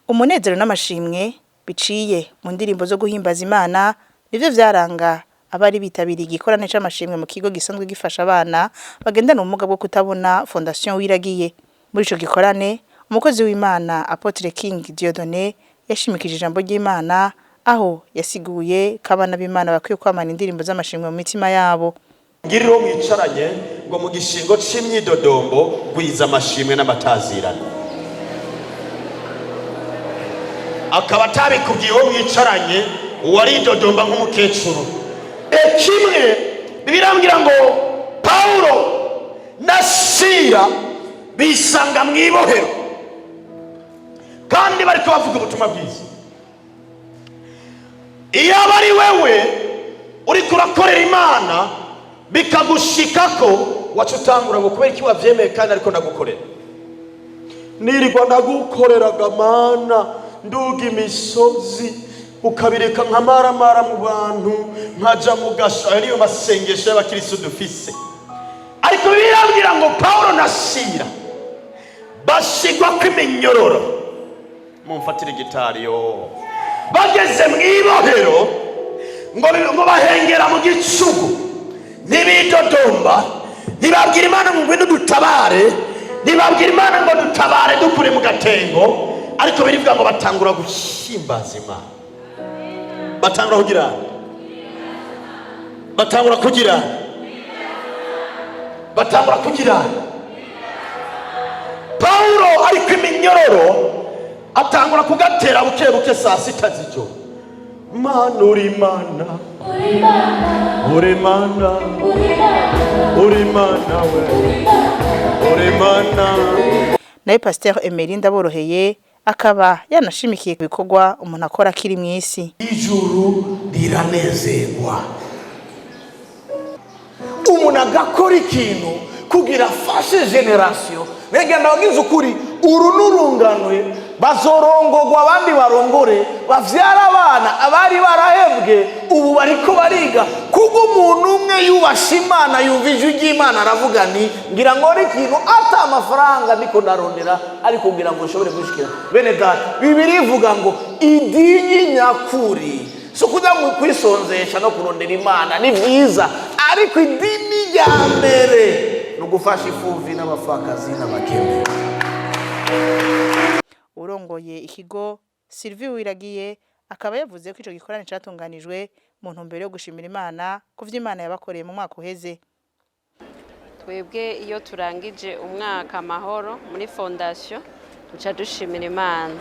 Umunezero n'amashimwe biciye mu ndirimbo zo guhimbaza Imana nivyo vyaranga abari bitabiriye igikorane c'amashimwe mu kigo gisanzwe gifasha abana bagendana ubumuga bwo kutabona Fondation Wiragiye. Muri ico gikorane umukozi w'Imana Apotre King Dieudonné yashimikije ijambo ry'Imana aho yasiguye ko abana b'Imana bakwiye kwamana indirimbo z'amashimwe mu mitima yabo. Ngiriro mwicaranye ngo mu gishingo c'imyidodombo gwiza amashimwe n'amatazirano. Akaba atabikubwiye wo mwicaranye uwaridodomba nk'umukecuru. Kimwe birambwira ngo Paulo na Sila bisanga mwibohero kandi bariko bavuga ubutumwa bwiza. Iyo bari wewe uri kurakorera Imana bikagushikako wacutangura ngo kubera iki wavyemeye kandi ariko ndagukorera. Nirirwa ndagukoreraga Mana nduga imisozi ukabireka nkamaramara mu bantu nkaja mu gasho ariyo masengesho y'abakristo dufise. Ariko birambwira ngo Paulo na Sila bashigwa kw'iminyororo. Mumfatire gitari yo. Bageze mwibohero ngo bahengera mu gicugu ntibidodomba ntibabwira Imana ngo ngwino dutabare ntibabwira Imana ngo dutabare dukure mu gatengo, ariko birivuga ngo batangura guhimbaza Imana. Batangura kugira Paulo ariko iminyororo atangura kugatera buke buke saa sita z'ijoro. Mana uri Mana, uri Mana, uri Mana we, uri Mana. Naye Pasteur Emery Ndaboroheye akaba yanashimikiye ibikorwa umuntu akora kiri mw'isi. Ijuru riranezerwa umuntu agakora ikintu kugira fashe generation. Mbega ndabagize ukuri uru nurunganwe bazorongorwa abandi barongore bavyara abana abari barahebwe ubu bariko bariga kuko umuntu umwe yubasha Imana yumva ijwi ry'Imana aravuga ni ngira ngo ari ikintu ata amafaranga ndiko ndarondera ariko kugira ngo nshobore gushikira. Bene data Bibiliya ivuga ngo idini nyakuri so kuja mu kwisonzesha no kurondera Imana ni vyiza, ariko idini ya mbere no gufasha ifuvi n'abafakazi n'abakene. Urongoye ikigo Sylvie Wiragiye akaba yavuze ko ico gikorane catunganijwe mu ntumbero yo gushimira Imana kuvyo Imana yabakoreye mu mwaka uheze. Twebwe iyo turangije umwaka amahoro muri fondation duca dushimira Imana.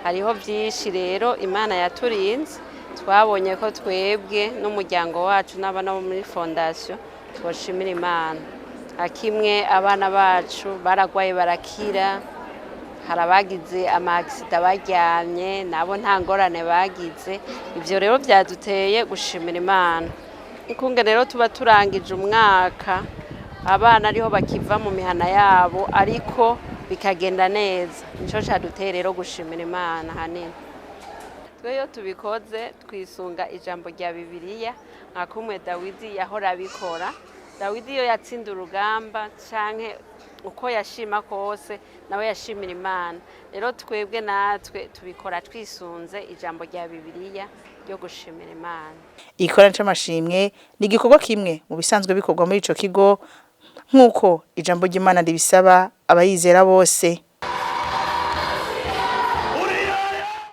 Hariho byinshi rero Imana yaturinze, twabonye ko twebwe n'umuryango wacu n'abana bo muri fondation twoshimira Imana. Akimwe abana bacu baragwaye barakira, harabagize ama-accident baryamye nabo nta ngorane bagize. Ivyo rero byaduteye gushimira Imana. Ikunge rero tuba turangije umwaka abana ariho bakiva mu mihana yabo ariko bikagenda neza, nico caduteye rero gushimira Imana hanini. Tweyo tubikoze twisunga ijambo rya Bibiliya nka kumwe Dawidi yahora abikora. Dawidi iyo yatsinda urugamba canke uko yashima kose nawe yashimira Imana. Rero twebwe natwe tubikora twisunze ijambo rya Bibiliya ryo gushimira Imana. Igikorane c'amashimwe ni igikorwa kimwe mu bisanzwe bikorwa muri ico kigo nk'uko ijambo ry'Imana ribisaba abayizera bose.